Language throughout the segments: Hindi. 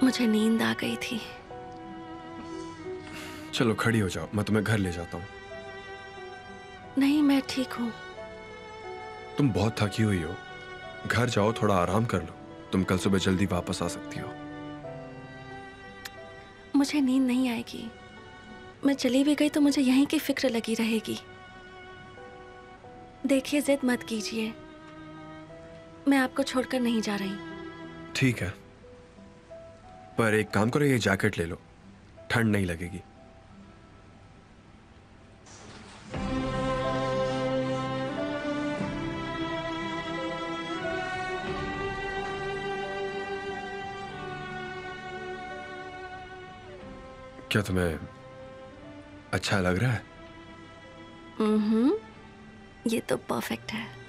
मुझे नींद आ गई थी। चलो खड़ी हो जाओ, मैं तुम्हें घर ले जाता हूँ। नहीं, मैं ठीक हूँ। तुम बहुत थकी हुई हो, घर जाओ, थोड़ा आराम कर लो। तुम कल सुबह जल्दी वापस आ सकती हो। मुझे नींद नहीं आएगी। मैं चली भी गई तो मुझे यहीं की फिक्र लगी रहेगी। देखिए, जिद मत कीजिए, मैं आपको छोड़कर नहीं जा रही। ठीक है, पर एक काम करो, ये जैकेट ले लो, ठंड नहीं लगेगी। क्या तुम्हें अच्छा लग रहा है? ये तो परफेक्ट है।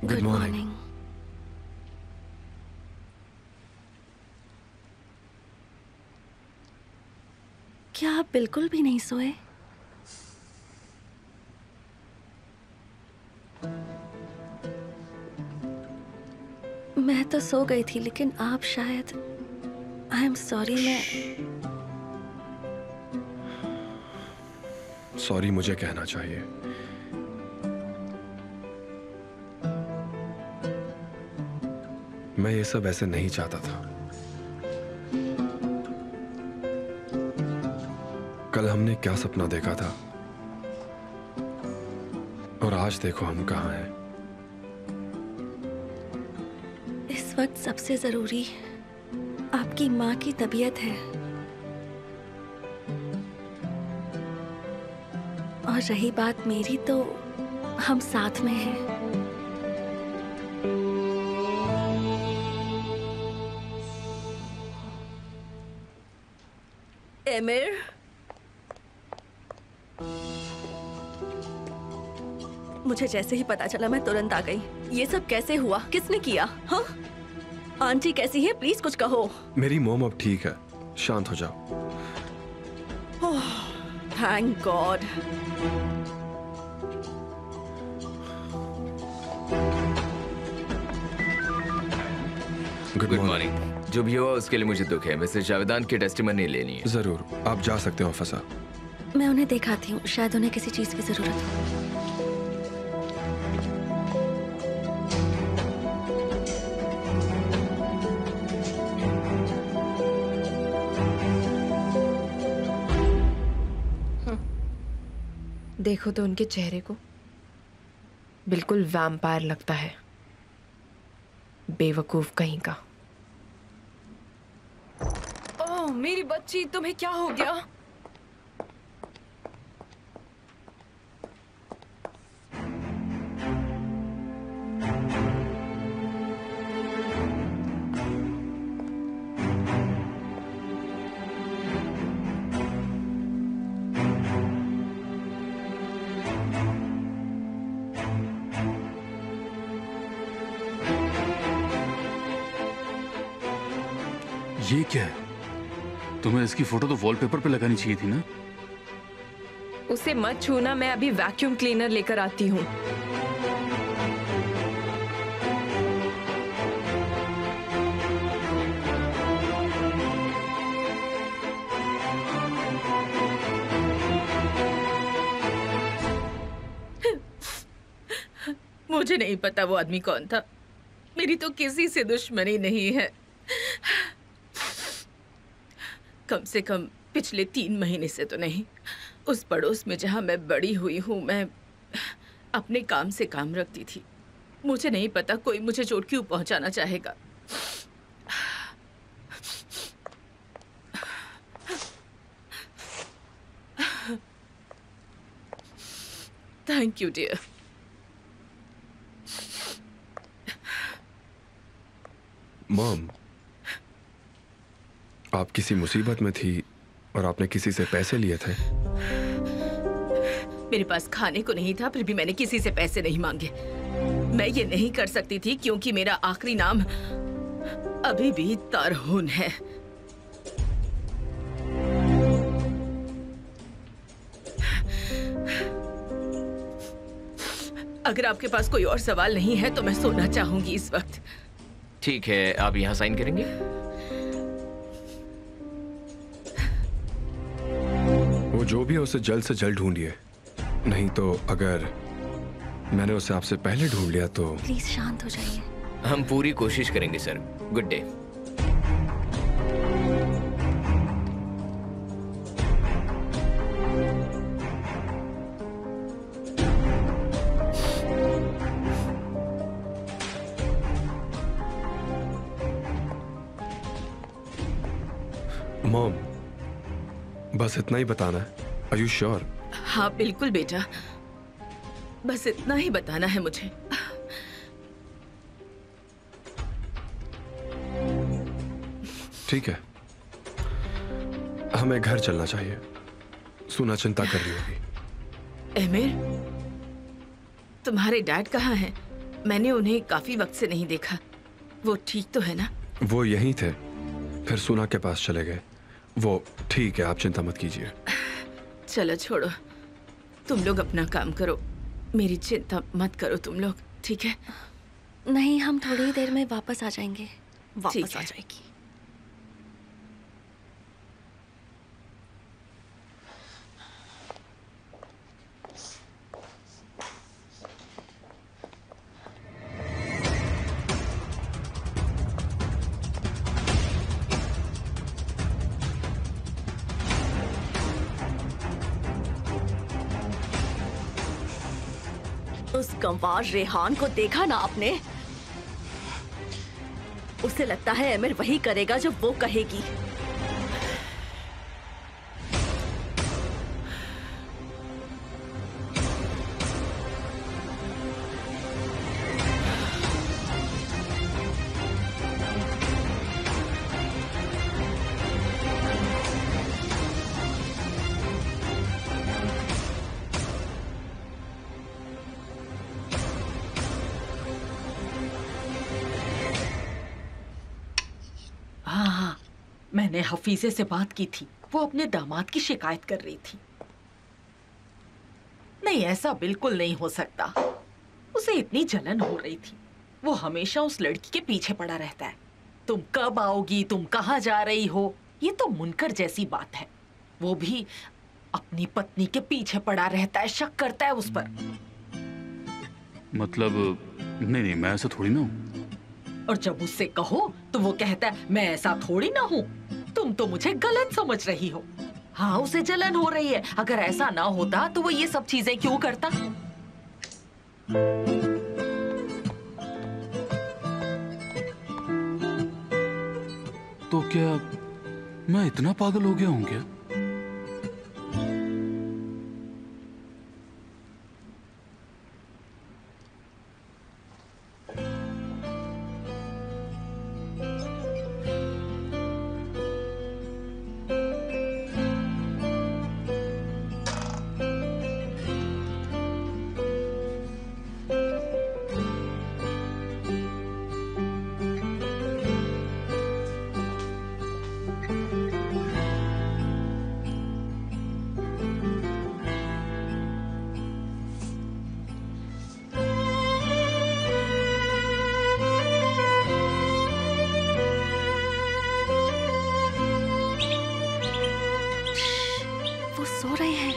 Good morning. क्या आप बिल्कुल भी नहीं सोए? मैं तो सो गई थी, लेकिन आप शायद। I am sorry. सॉरी मुझे कहना चाहिए। मैं ये सब ऐसे नहीं चाहता था। कल हमने क्या सपना देखा था और आज देखो हम कहाँ हैं। इस वक्त सबसे जरूरी आपकी माँ की तबीयत है, और रही बात मेरी, तो हम साथ में हैं। एमिर, मुझे जैसे ही पता चला मैं तुरंत आ गई। ये सब कैसे हुआ? किसने किया? हाँ? आंटी कैसी है? प्लीज कुछ कहो। मेरी मोम अब ठीक है, शांत हो जाओ। Thank God. Good morning. जो भी हुआ उसके लिए मुझे दुख है। मिसेस जावेदान की टेस्टिमनी लेनी है। जरूर, आप जा सकते हो ऑफिसर। मैं उन्हें दिखाती हूँ, शायद उन्हें किसी चीज की जरूरत हो। देखो तो उनके चेहरे को, बिल्कुल वैम्पायर लगता है। बेवकूफ कहीं का। ओह मेरी बच्ची, तुम्हें क्या हो गया? ये क्या है? तुम्हें इसकी फोटो तो वॉलपेपर पे लगानी चाहिए थी ना। उसे मत छूना, मैं अभी वैक्यूम क्लीनर लेकर आती हूँ। मुझे नहीं पता वो आदमी कौन था। मेरी तो किसी से दुश्मनी नहीं है। कम से कम पिछले 3 महीने से तो नहीं। उस पड़ोस में जहां मैं बड़ी हुई हूं, मैं अपने काम से काम रखती थी। मुझे नहीं पता कोई मुझे चोट क्यों पहुंचाना चाहेगा। Thank you dear. मॉम, आप किसी मुसीबत में थी और आपने किसी से पैसे लिए थे। मेरे पास खाने को नहीं था, फिर भी मैंने किसी से पैसे नहीं मांगे। मैं ये नहीं कर सकती थी क्योंकि मेरा आखिरी नाम अभी भी तरहुन है। अगर आपके पास कोई और सवाल नहीं है तो मैं सोना चाहूंगी इस वक्त। ठीक है, आप यहाँ साइन करेंगे? वो जो भी है उसे जल्द से जल्द ढूंढिए, नहीं तो अगर मैंने उसे आपसे पहले ढूंढ लिया तो। प्लीज शांत हो जाइए। हम पूरी कोशिश करेंगे सर। Good day. मॉम, बस इतना ही बताना है। Are you sure? हाँ बिल्कुल बेटा, बस इतना ही बताना है मुझे। ठीक है, हमें घर चलना चाहिए। सुना चिंता कर रही होगी। एमिर, तुम्हारे डैड कहाँ हैं? मैंने उन्हें काफी वक्त से नहीं देखा। वो ठीक तो है ना? वो यहीं थे, फिर सुना के पास चले गए। वो ठीक है, आप चिंता मत कीजिए। चलो छोड़ो, तुम लोग अपना काम करो, मेरी चिंता मत करो तुम लोग, ठीक है? नहीं, हम थोड़ी देर में वापस आ जाएंगे। ठीक वापस है। आ जाएगी। उस गंवार रेहान को देखा ना आपने? उसे लगता है एमिर वही करेगा जो वो कहेगी। हाँ, मैंने हफीजे से बात की थी। वो अपने दामाद की शिकायत कर रही थी। नहीं, ऐसा बिल्कुल नहीं हो सकता। उसे इतनी जलन हो रही थी। वो हमेशा उस लड़की के पीछे पड़ा रहता है। तुम कब आओगी, तुम कहाँ जा रही हो, ये तो मुनकर जैसी बात है। वो भी अपनी पत्नी के पीछे पड़ा रहता है, शक करता है उस पर। मतलब नहीं, मैं ऐसा थोड़ी ना हूँ। और जब उससे कहो तो वो कहता है मैं ऐसा थोड़ी ना हूँ, तुम तो मुझे गलत समझ रही हो। हाँ, उसे जलन हो रही है। अगर ऐसा ना होता तो वो ये सब चीजें क्यों करता? तो क्या मैं इतना पागल हो गया हूँ क्या? वो सो रहे हैं।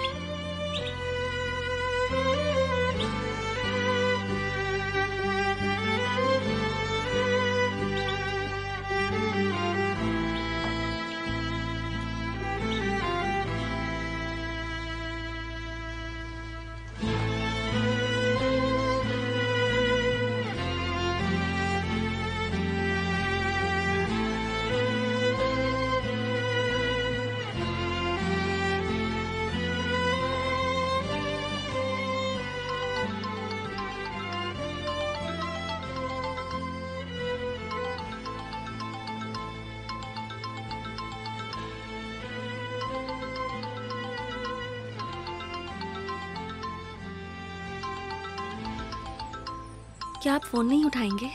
क्या आप फोन नहीं उठाएंगे?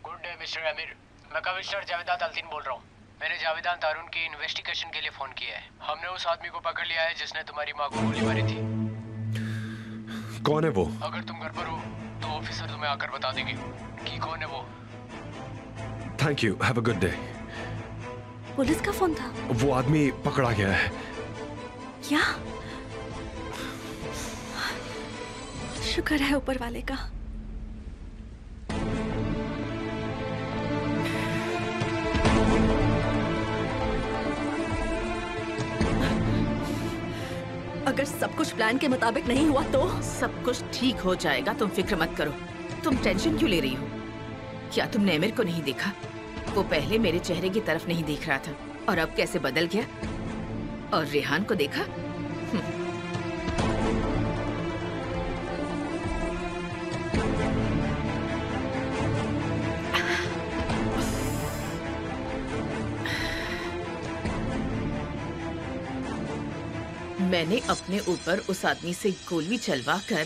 गुड डे मिस्टर अमीर, मैं कमिश्नर जावेदान अल्तीन बोल रहा हूँ। मैंने जावेदान तारून की इन्वेस्टिगेशन के लिए फोन किया है। हमने उस आदमी को पकड़ लिया है जिसने तुम्हारी माँ को गोली मारी थी। कौन है वो? अगर तुम घर पर हो तो ऑफिसर तुम्हें आकर बता देंगे कि कौन है वो। Thank you, have a good day. Police का फोन था? वो आदमी पकड़ा गया है। क्या? शुक्र है ऊपर वाले का। अगर सब कुछ प्लान के मुताबिक नहीं हुआ तो? सब कुछ ठीक हो जाएगा, तुम फिक्र मत करो। तुम टेंशन क्यों ले रही हो? क्या तुमने अमीर को नहीं देखा? वो पहले मेरे चेहरे की तरफ नहीं देख रहा था और अब कैसे बदल गया। और रेहान को देखा? मैंने अपने ऊपर उस आदमी से गोली चलवा कर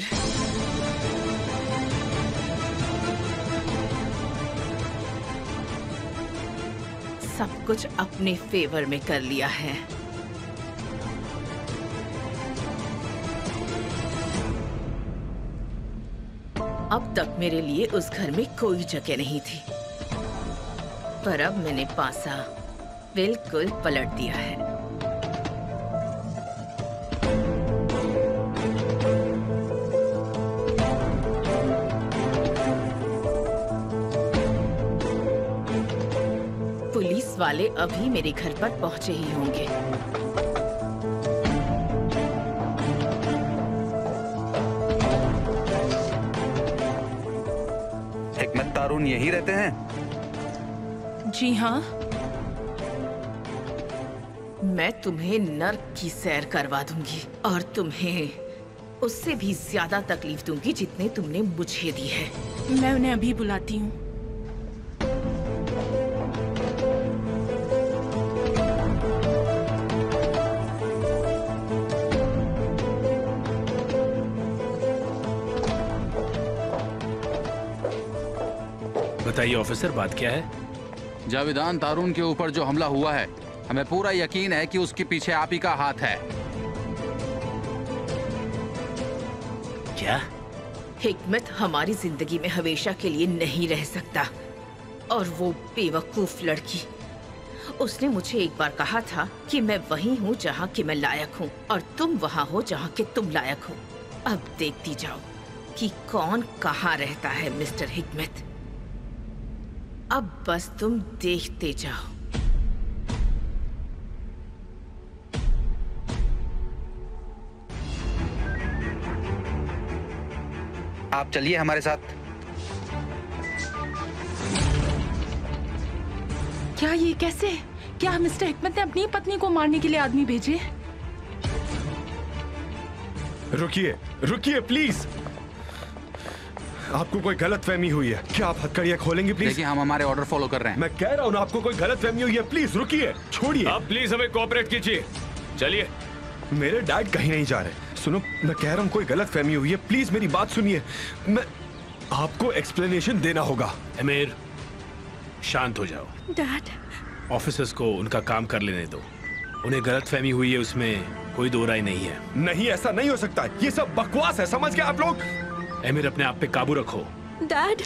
सब कुछ अपने फेवर में कर लिया है। अब तक मेरे लिए उस घर में कोई जगह नहीं थी, पर अब मैंने पासा बिल्कुल पलट दिया है। पुलिस वाले अभी मेरे घर पर पहुंचे ही होंगे। हिकमत तारून यहीं रहते हैं? जी हाँ। मैं तुम्हें नर्क की सैर करवा दूंगी और तुम्हें उससे भी ज्यादा तकलीफ दूंगी जितने तुमने मुझे दी है। मैं उन्हें अभी बुलाती हूँ। बताइए ऑफिसर, बात क्या है? जावेदान तारून के ऊपर जो हमला हुआ है, हमें पूरा यकीन है कि उसके पीछे आप ही का हाथ है। क्या? हिकमत हमारी जिंदगी में हमेशा के लिए नहीं रह सकता। और वो बेवकूफ लड़की, उसने मुझे एक बार कहा था कि मैं वही हूँ जहाँ कि मैं लायक हूँ और तुम वहाँ हो जहाँ कि तुम लायक हो। अब देखती जाओ कि कौन कहाँ रहता है मिस्टर हिकमत। अब बस तुम देखते जाओ। आप चलिए हमारे साथ। क्या ये कैसे? क्या मिस्टर हिकमत ने अपनी पत्नी को मारने के लिए आदमी भेजे? रुकिए रुकिए प्लीज। आपको कोई गलतफहमी हुई है क्या? आप हथकड़ियां खोलेंगे प्लीज? देखिए, हम हमारे ऑर्डर फॉलो कर रहे हैं। मैं कह रहा हूँ ना, आपको कोई गलतफहमी हुई है, प्लीज रुकिए, छोड़िए। आप प्लीज हमें कोऑपरेट कीजिए। चलिए। मेरे डैड कहीं नहीं जा रहे। सुनो, मैं कह रहा हूँ कोई गलतफहमी हुई है, प्लीज मेरी बात सुनिए। मैं आपको एक्सप्लेनेशन देना होगा। अमीर, शांत हो जाओ। डैड, ऑफिसर्स को उनका काम कर लेने दो। उन्हें गलतफहमी हुई है, उसमें कोई दो राय नहीं है। नहीं, ऐसा नहीं हो सकता। ये सब बकवास है, समझ गए आप लोग? अमीर, अपने आप पे काबू रखो। डैड,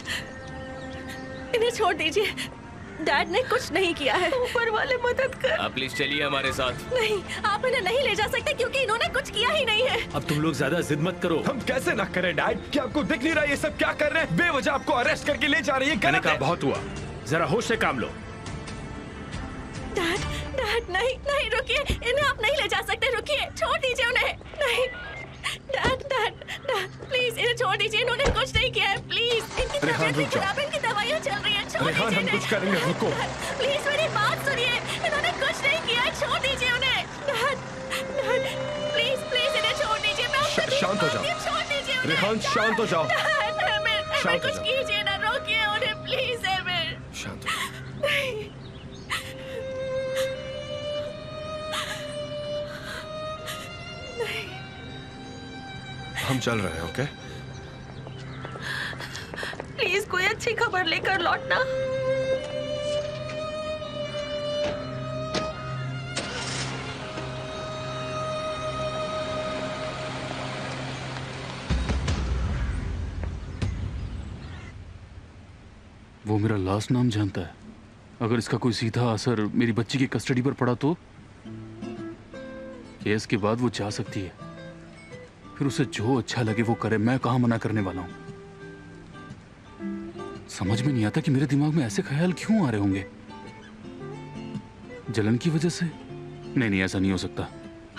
इन्हें छोड़ दीजिए। डैड ने कुछ नहीं किया है। ऊपर वाले मदद कर। आप प्लीज चलिए हमारे साथ। नहीं, आप इन्हें नहीं ले जा सकते क्योंकि इन्होंने कुछ किया ही नहीं है। अब तुम लोग ज्यादा जिद मत करो। हम कैसे ना करें डैड? क्या आपको दिख नहीं रहा ये सब क्या कर रहे हैं? बेवजह आपको अरेस्ट करके ले जा रही है। मैंने कहा बहुत हुआ, जरा होश से काम लो। डैड, डैड नहीं नहीं, रुकिए। इन्हें आप नहीं ले जा सकते, रुकिए, छोड़ दीजिए उन्हें। नहीं डैड, डैड, डैड प्लीज इन्हें छोड़ दीजिए। इन्होंने कुछ नहीं किया है, प्लीज। इनकी तबीयत भी खराब है, इनकी दवाइयाँ चल रही हैं, छोड़ दीजिए हम कुछ करेंगे, रुको। प्लीज मेरी बात सुनिए। इन्होंने कुछ नहीं किया है, छोड़ दीजिए उन्हें। डैड, डैड प्लीज प्लीज इन्हें छोड़ दीजिए। मैं आपसे शांत हो जाओ। छोड़ दीजिए उन्हें। रेहान, शांत हो जाओ। शांत कुछ कीजिए ना, रोकिए उन्हें प्लीज। शांत नहीं। हम चल रहे हैं, ओके? प्लीज कोई अच्छी खबर लेकर लौटना। वो मेरा लास्ट नाम जानता है। अगर इसका कोई सीधा असर मेरी बच्ची की कस्टडी पर पड़ा तो केस के बाद वो चाह सकती है, फिर उसे जो अच्छा लगे वो करे। मैं कहाँ मना करने वाला हूं? समझ में नहीं आता कि मेरे दिमाग में ऐसे ख्याल क्यों आ रहे होंगे। जलन की वजह से? नहीं, ऐसा नहीं हो सकता।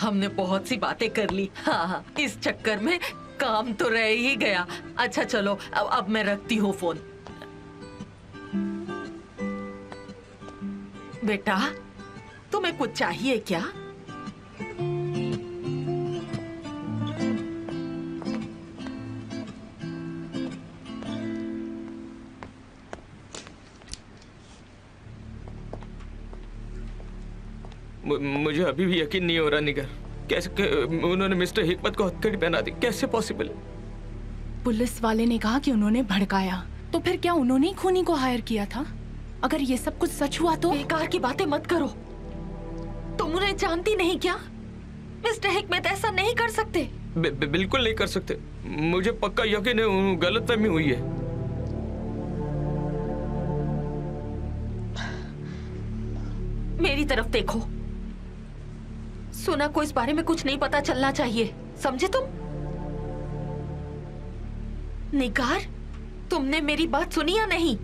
हमने बहुत सी बातें कर ली। हाँ, इस चक्कर में काम तो रह ही गया। अच्छा चलो, अब मैं रखती हूँ फोन। बेटा, तुम्हें कुछ चाहिए क्या? मुझे अभी भी यकीन नहीं हो रहा निगर, कैसे उन्होंने मिस्टर हिकमत को हथकड़ी पहना दी? कैसे पॉसिबल? पुलिस वाले ने कहा कि उन्होंने भड़काया, तो फिर क्या उन्होंने ही खूनी को हायर किया था? अगर ये सब कुछ सच हुआ तो? बेकार की बातें मत करो। तुम उन्हें जानती नहीं क्या? मिस्टर हिकमत ऐसा नहीं कर सकते। बिल्कुल नहीं कर सकते। मुझे पक्का यकीन है गलतफहमी हुई है। मेरी तरफ देखो। सुना को इस बारे में कुछ नहीं पता चलना चाहिए, समझे तुम? निगार, तुमने मेरी बात सुनी या नहीं?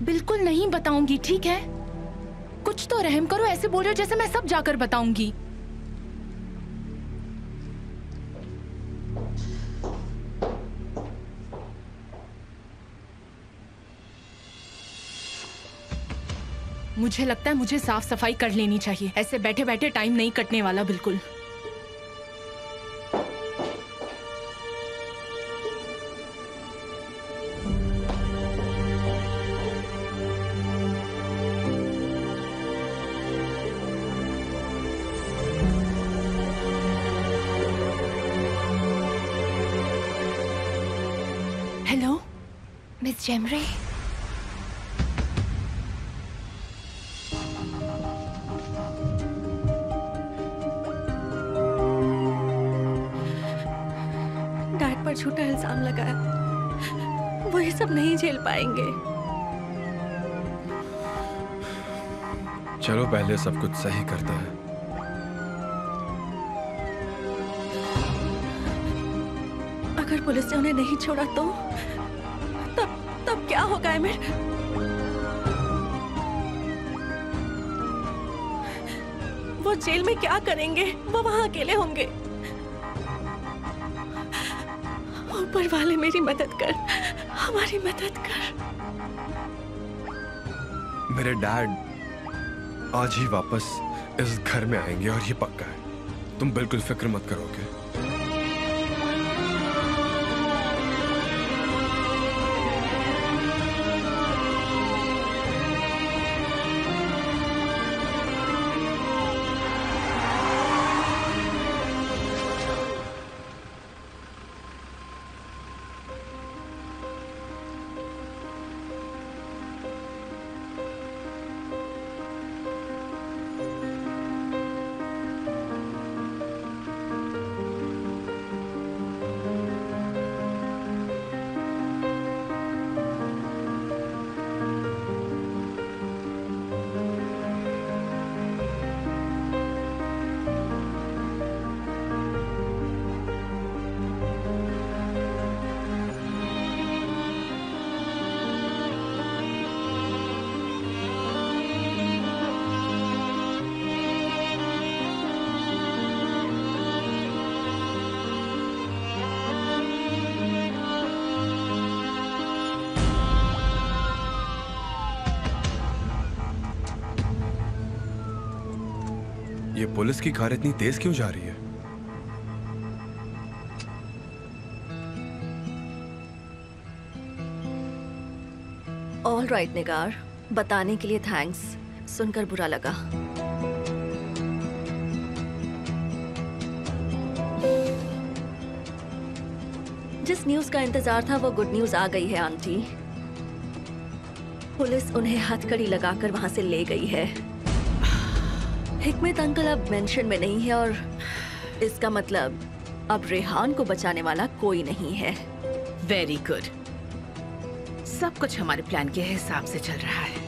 बिल्कुल नहीं बताऊंगी, ठीक है? कुछ तो रहम करो, ऐसे बोल रहे हो जैसे मैं सब जाकर बताऊंगी। मुझे लगता है मुझे साफ सफाई कर लेनी चाहिए, ऐसे बैठे बैठे टाइम नहीं कटने वाला बिल्कुल। हेलो मिस जेमरे, डैड पर झूठा इल्जाम लगाया, वो ये सब नहीं झेल पाएंगे। चलो पहले सब कुछ सही करते हैं। अगर पुलिस ने उन्हें नहीं छोड़ा तो तब क्या होगा आमिर? वो जेल में क्या करेंगे? वो वहां अकेले होंगे। ऊपर वाले मेरी मदद कर, हमारी मदद कर। मेरे डैड आज ही वापस इस घर में आएंगे और ये पक्का है। तुम बिल्कुल फिक्र मत करोगे। ये पुलिस की कार इतनी तेज क्यों जा रही है? ऑल राइट निगार, बताने के लिए थैंक्स। सुनकर बुरा लगा। जिस न्यूज का इंतजार था वो गुड न्यूज आ गई है आंटी। पुलिस उन्हें हथकड़ी लगाकर वहां से ले गई है। हिकमत अंकल अब मेंशन में नहीं है और इसका मतलब अब रेहान को बचाने वाला कोई नहीं है। वेरी गुड, सब कुछ हमारे प्लान के हिसाब से चल रहा है।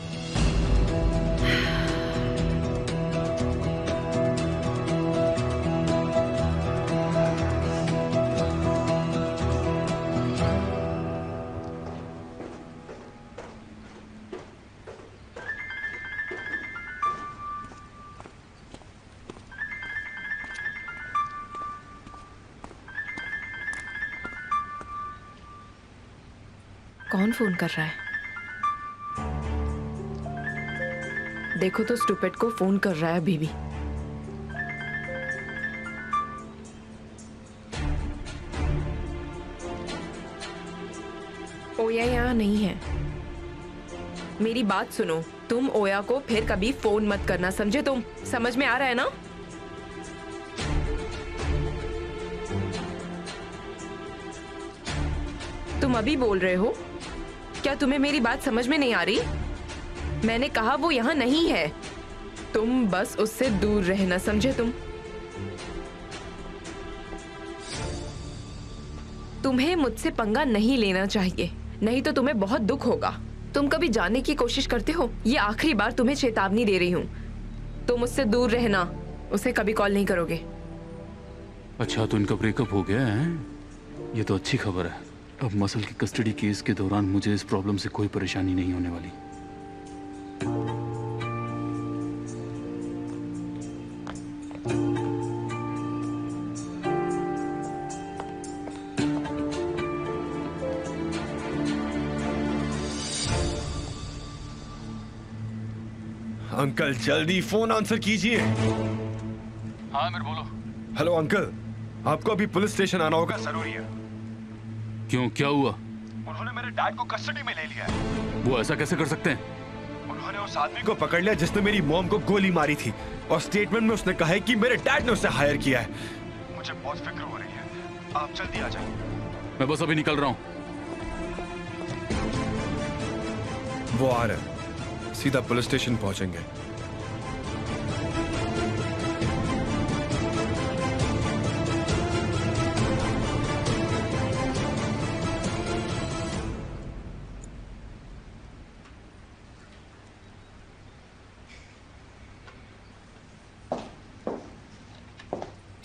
कौन फोन कर रहा है? देखो तो स्टूपिड को फोन कर रहा है अभी भी। ओया यहाँ नहीं है। मेरी बात सुनो, तुम ओया को फिर कभी फोन मत करना, समझे तुम? समझ में आ रहा है ना? तुम अभी बोल रहे हो? क्या तुम्हें मेरी बात समझ में नहीं आ रही? मैंने कहा वो यहाँ नहीं है, तुम बस उससे दूर रहना, समझे तुम? तुम्हें मुझसे पंगा नहीं लेना चाहिए, नहीं तो तुम्हें बहुत दुख होगा। तुम कभी जानने की कोशिश करते हो? ये आखिरी बार तुम्हें चेतावनी दे रही हूँ, तुम उससे दूर रहना, उसे कभी कॉल नहीं करोगे। अच्छा, तो इनका ब्रेकअप हो गया है? ये तो अच्छी खबर है। अब मसल की कस्टडी केस के दौरान मुझे इस प्रॉब्लम से कोई परेशानी नहीं होने वाली। अंकल जल्दी फोन आंसर कीजिए। हाँ आमिर बोलो। हेलो अंकल, आपको अभी पुलिस स्टेशन आना होगा, जरूरी है। क्यों, क्या हुआ? उन्होंने मेरे डैड को कस्टडी में ले लिया है। वो ऐसा कैसे कर सकते हैं? उन्होंने उस आदमी को पकड़ लिया जिसने मेरी मॉम को गोली मारी थी, और स्टेटमेंट में उसने कहा है कि मेरे डैड ने उसे हायर किया है। मुझे बहुत फिक्र हो रही है, आप जल्दी आ जाइए। मैं बस अभी निकल रहा हूँ। वो आ रहे हैं, सीधा पुलिस स्टेशन पहुंचेंगे।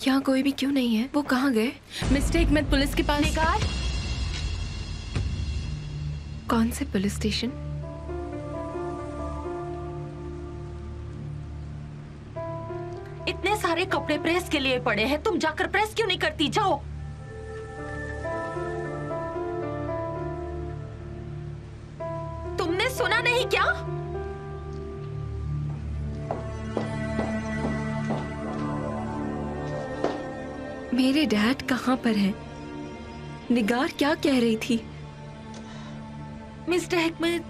यहाँ कोई भी क्यों नहीं है? वो कहाँ गए? मिस्टर हिकमत पुलिस के पास। निगार, कौन से पुलिस स्टेशन? इतने सारे कपड़े प्रेस के लिए पड़े हैं, तुम जाकर प्रेस क्यों नहीं करती? जाओ। तुमने सुना नहीं क्या? मेरे डैड कहाँ पर हैं? निगार क्या कह रही थी? मिस्टर हिकमत,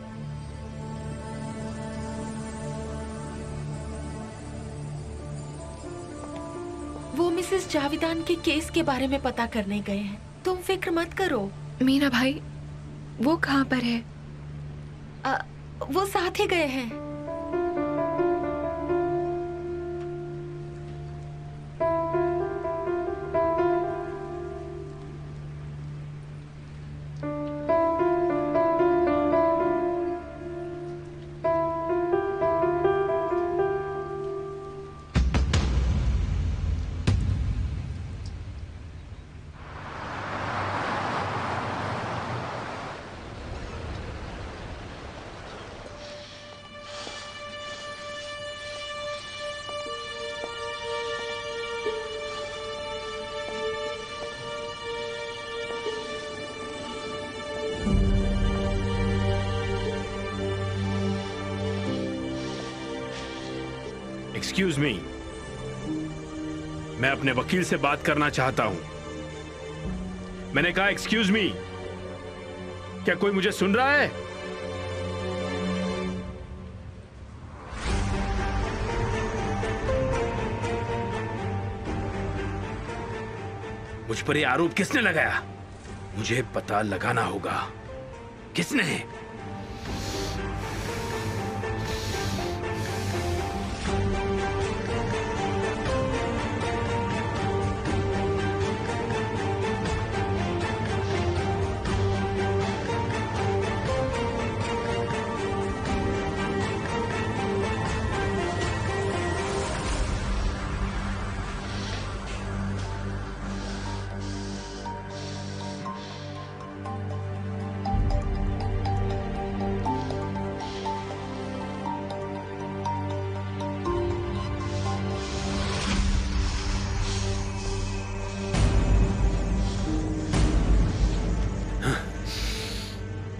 वो मिसेस जावेदान के केस के बारे में पता करने गए हैं। तुम फिक्र मत करो। मीना भाई, वो कहाँ पर है? वो साथ ही गए हैं। एक्सक्यूज मी, मैं अपने वकील से बात करना चाहता हूं। मैंने कहा एक्सक्यूज मी, क्या कोई मुझे सुन रहा है? मुझ पर ये आरोप किसने लगाया? मुझे पता लगाना होगा किसने।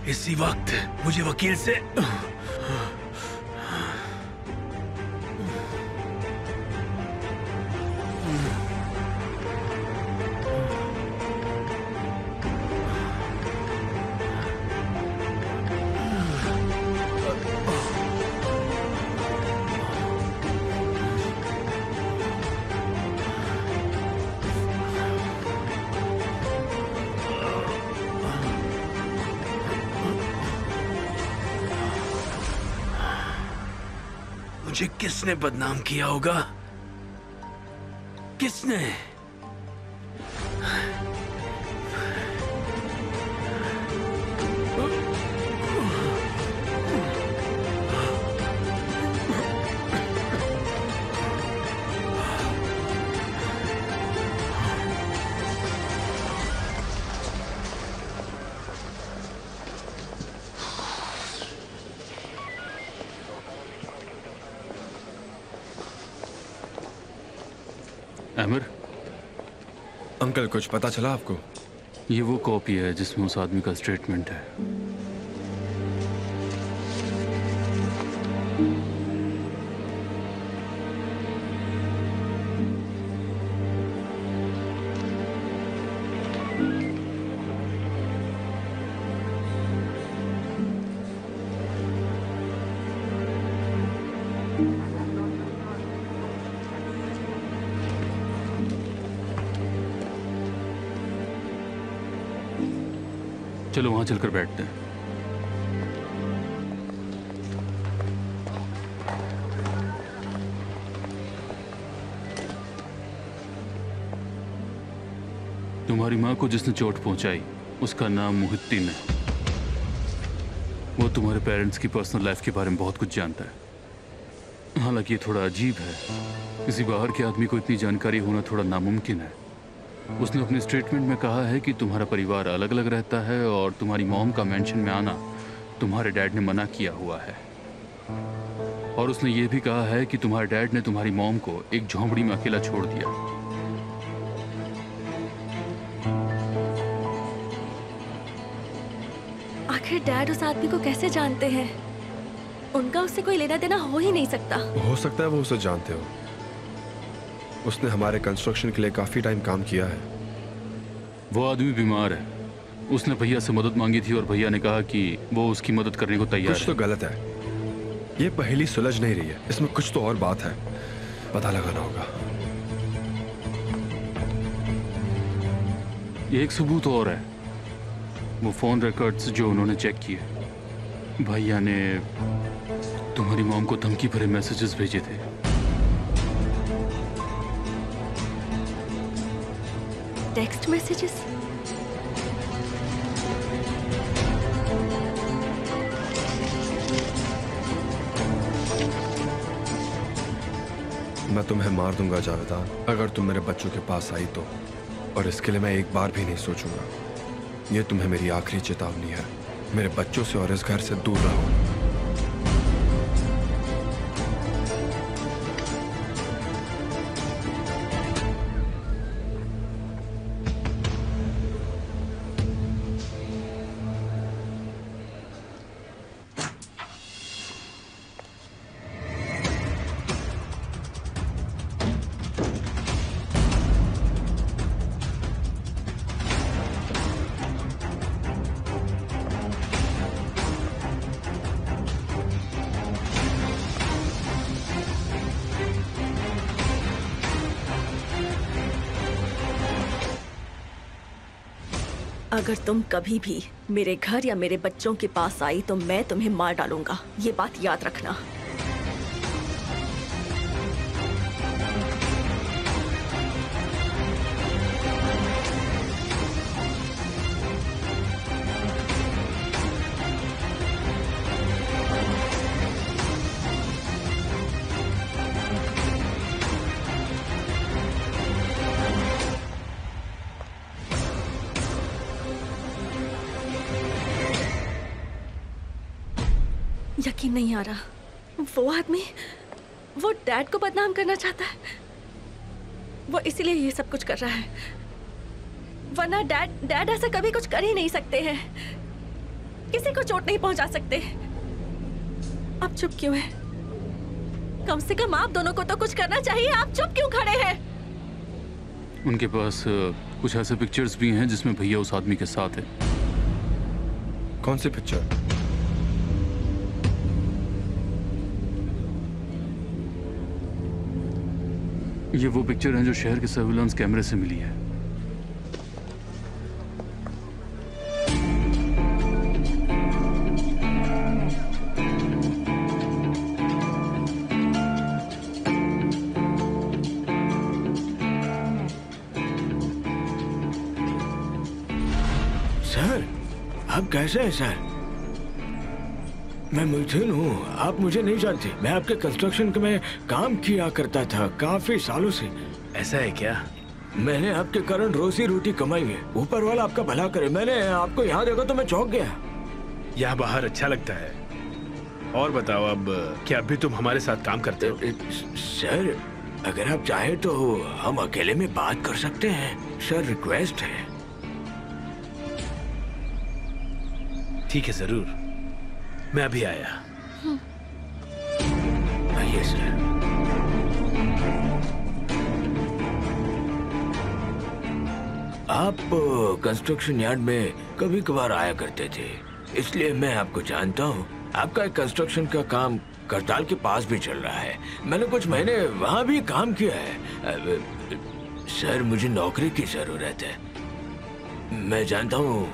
इसी वक्त मुझे वकील से मुझे किसने बदनाम किया होगा? किसने? आमिर, अंकल कुछ पता चला आपको? ये वो कॉपी है जिसमें उस आदमी का स्टेटमेंट है। चलो वहां चलकर बैठते हैं। तुम्हारी माँ को जिसने चोट पहुंचाई उसका नाम मुहिद्दीन है। वो तुम्हारे पेरेंट्स की पर्सनल लाइफ के बारे में बहुत कुछ जानता है। हालांकि ये थोड़ा अजीब है, किसी बाहर के आदमी को इतनी जानकारी होना थोड़ा नामुमकिन है। उसने अपने स्टेटमेंट में कहा है कि तुम्हारा परिवार अलग अलग रहता है और तुम्हारी मॉम का मेंशन में आना तुम्हारे डैड ने मना किया हुआ है। और उसने ये भी कहा है कि तुम्हारे डैड ने तुम्हारी मॉम को एक झोंपड़ी में अकेला छोड़ दिया। आखिर डैड उस आदमी को कैसे जानते हैं? उनका उससे कोई लेना देना हो ही नहीं सकता। हो सकता है वो उसे जानते हो। उसने हमारे कंस्ट्रक्शन के लिए काफी टाइम काम किया है। वो आदमी बीमार है। उसने भैया से मदद मांगी थी और भैया ने कहा कि वो उसकी मदद करने को तैयार है। कुछ तो गलत है। ये पहेली सुलझ नहीं रही है। इसमें कुछ तो और बात है। पता लगाना होगा। ये एक सबूत और है, वो फोन रिकॉर्ड्स जो उन्होंने चेक किए। भैया ने तुम्हारी मॉम को धमकी भरे मैसेजेस भेजे थे। Text messages? मैं तुम्हें मार दूंगा जावेदा, अगर तुम मेरे बच्चों के पास आई तो। और इसके लिए मैं एक बार भी नहीं सोचूंगा। ये तुम्हें मेरी आखिरी चेतावनी है। मेरे बच्चों से और इस घर से दूर रहो। अगर तुम कभी भी मेरे घर या मेरे बच्चों के पास आई तो मैं तुम्हें मार डालूंगा। ये बात याद रखना। यकीन नहीं आ रहा, वो आदमी वो डैड को बदनाम करना चाहता है। वो इसीलिए ये सब कुछ कर रहा है, वरना डैड ऐसा कभी कुछ कर ही नहीं सकते हैं। किसी को चोट नहीं पहुंचा सकते। आप चुप क्यों हैं? कम से कम आप दोनों को तो कुछ करना चाहिए। आप चुप क्यों खड़े हैं? उनके पास कुछ ऐसे पिक्चर्स भी हैं जिसमें भैया उस आदमी के साथ है। कौन सी पिक्चर? ये वो पिक्चर है जो शहर के सर्विलांस कैमरे से मिली है। सर, आप कैसे हैं सर? मैं मिथुन हूँ, आप मुझे नहीं जानते। मैं आपके कंस्ट्रक्शन में काम किया करता था काफी सालों से। ऐसा है क्या? मैंने आपके कारण रोजी रोटी कमाई है। ऊपर वाला आपका भला करे। मैंने आपको यहाँ देखा तो मैं चौंक गया। यहाँ बाहर अच्छा लगता है। और बताओ, अब क्या अभी तुम हमारे साथ काम करते हो? सर, अगर आप चाहे तो हम अकेले में बात कर सकते हैं। सर, रिक्वेस्ट है। ठीक है, जरूर। मैं अभी आया। आइए सर। आप कंस्ट्रक्शन यार्ड में कभी कभार आया करते थे, इसलिए मैं आपको जानता हूँ। आपका एक कंस्ट्रक्शन का काम करताल के पास भी चल रहा है। मैंने कुछ महीने वहाँ भी काम किया है। सर, मुझे नौकरी की जरूरत है। मैं जानता हूँ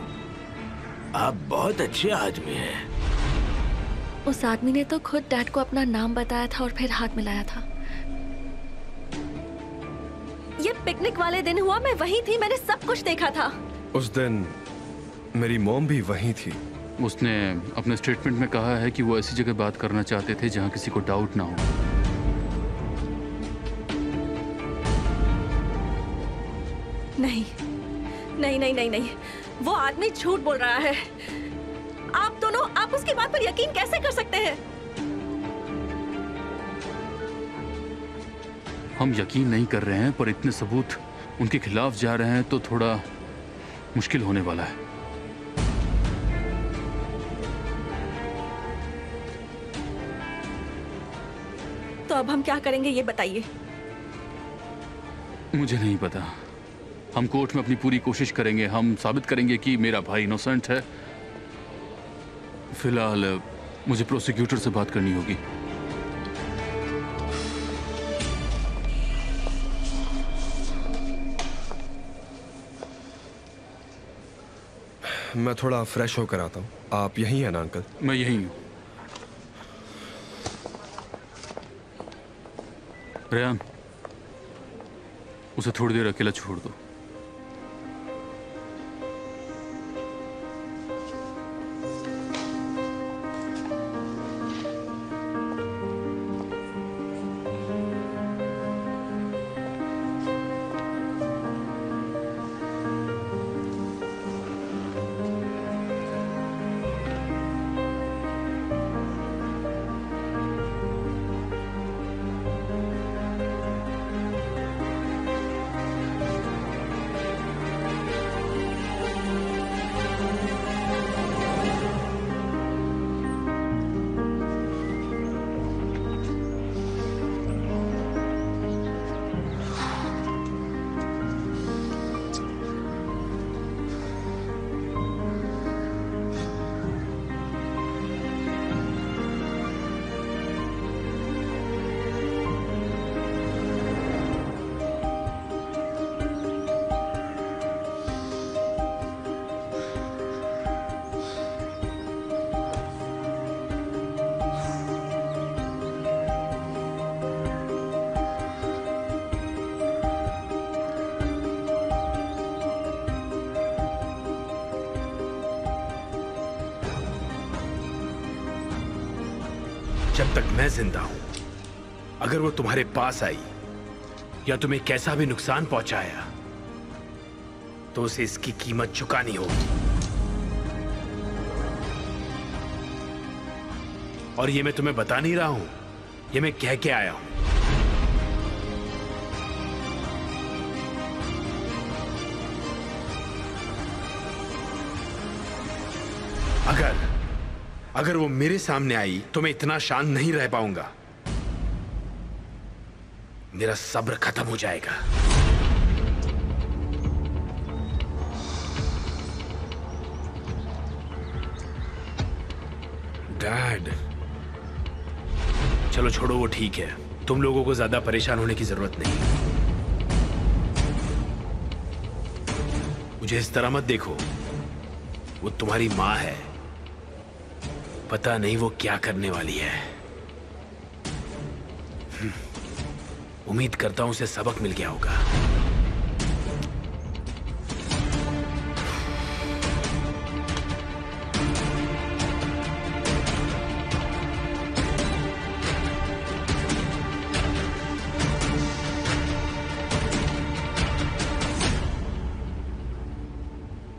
आप बहुत अच्छे आदमी हैं। उस आदमी ने तो खुद डैड को अपना नाम बताया था और फिर हाथ मिलाया था। ये पिकनिक वाले दिन हुआ, मैं वहीं थी, मैंने सब कुछ देखा था। उस दिन मेरी मॉम भी वहीं थी। उसने अपने स्टेटमेंट में कहा है कि वो ऐसी जगह बात करना चाहते थे जहां किसी को डाउट ना हो। नहीं नहीं नहीं नहीं नहीं, वो आदमी झूठ बोल रहा है। आप दोनों, आप उसकी बात पर यकीन कैसे कर सकते हैं? हम यकीन नहीं कर रहे हैं, पर इतने सबूत उनके खिलाफ जा रहे हैं तो थोड़ा मुश्किल होने वाला है। तो अब हम क्या करेंगे ये बताइए। मुझे नहीं पता। हम कोर्ट में अपनी पूरी कोशिश करेंगे। हम साबित करेंगे कि मेरा भाई इनोसेंट है। फिलहाल मुझे प्रोसिक्यूटर से बात करनी होगी। मैं थोड़ा फ्रेश होकर आता हूँ। आप यहीं हैं ना अंकल? मैं यहीं हूँ। रेहान, उसे थोड़ी देर अकेला छोड़ दो। जब तक मैं जिंदा हूं, अगर वो तुम्हारे पास आई या तुम्हें कैसा भी नुकसान पहुंचाया तो उसे इसकी कीमत चुकानी होगी। और ये मैं तुम्हें बता नहीं रहा हूं, ये मैं कह के आया हूं। अगर वो मेरे सामने आई तो मैं इतना शांत नहीं रह पाऊंगा। मेरा सब्र खत्म हो जाएगा। डैड, चलो छोड़ो, वो ठीक है। तुम लोगों को ज्यादा परेशान होने की जरूरत नहीं। मुझे इस तरह मत देखो, वो तुम्हारी माँ है। पता नहीं वो क्या करने वाली है। उम्मीद करता हूं उसे सबक मिल गया होगा।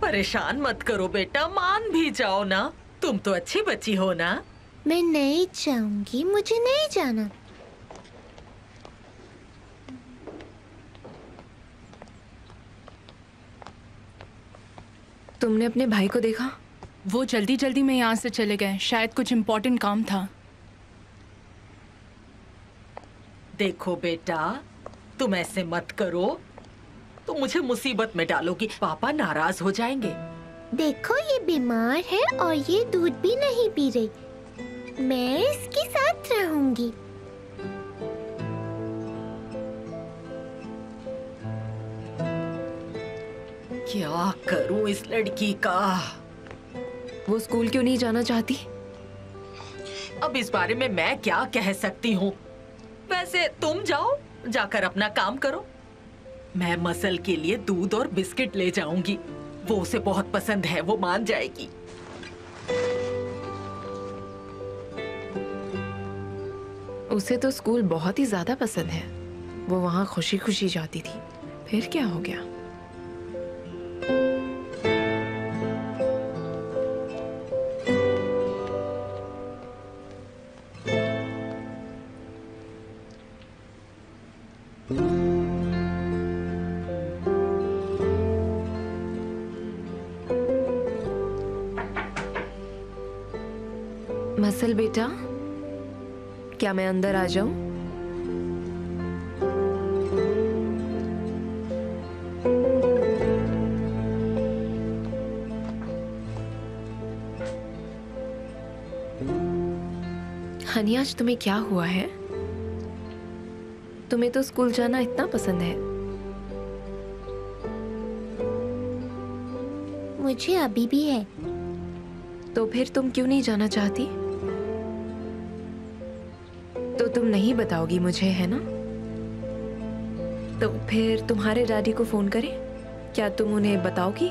परेशान मत करो बेटा, मान भी जाओ ना। तुम तो अच्छी बच्ची हो ना। मैं नहीं जाऊंगी, मुझे नहीं जाना। तुमने अपने भाई को देखा? वो जल्दी जल्दी में यहाँ से चले गए, शायद कुछ इम्पोर्टेंट काम था। देखो बेटा, तुम ऐसे मत करो, तो मुझे मुसीबत में डालोगी। पापा नाराज हो जाएंगे। देखो, ये बीमार है और ये दूध भी नहीं पी रही। मैं इसके साथ रहूंगी। क्या करूं इस लड़की का? वो स्कूल क्यों नहीं जाना चाहती? अब इस बारे में मैं क्या कह सकती हूँ? वैसे तुम जाओ, जाकर अपना काम करो। मैं मसल के लिए दूध और बिस्किट ले जाऊंगी। वो उसे बहुत पसंद है, वो मान जाएगी। उसे तो स्कूल बहुत ही ज्यादा पसंद है। वो वहाँ खुशी खुशी जाती थी। फिर क्या हो गया? मसल बेटा, क्या मैं अंदर आ जाऊं? हनी, आज तुम्हें क्या हुआ है? तुम्हें तो स्कूल जाना इतना पसंद है। मुझे अभी भी है। तो फिर तुम क्यों नहीं जाना चाहती? तो तुम नहीं बताओगी मुझे, है ना? तो फिर तुम्हारे डैडी को फोन करें? क्या तुम उन्हें बताओगी?